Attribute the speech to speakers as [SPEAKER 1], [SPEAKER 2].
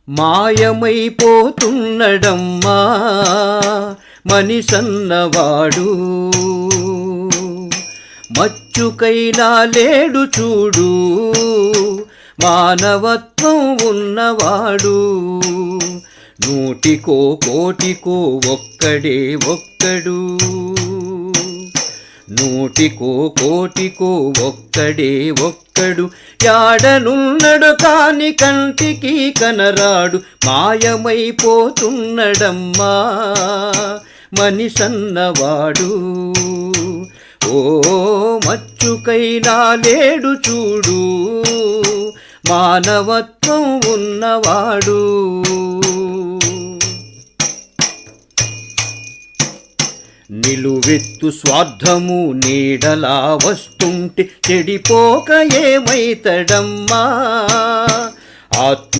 [SPEAKER 1] మాయమైపోతున్నడమ్మా మనిషన్నవాడు, మచ్చుకైనా లేడు చూడు మానవత్వం ఉన్నవాడు. నూటికో కోటికో ఒక్కడే ఒక్కడు, నూటికో కోటికో ఒక్కడే ఒక్కడు. యాడనున్నడు కాని కంటికి కనరాడు, మాయమైపోతున్నడమ్మా మనిషన్నవాడు. ఓ మచ్చుకైనా లేడు చూడు మానవత్వం ఉన్నవాడు. నిలువెత్తు స్వార్థము నీడలా వస్తుంటే చెడిపోక ఏమైతడమ్మా.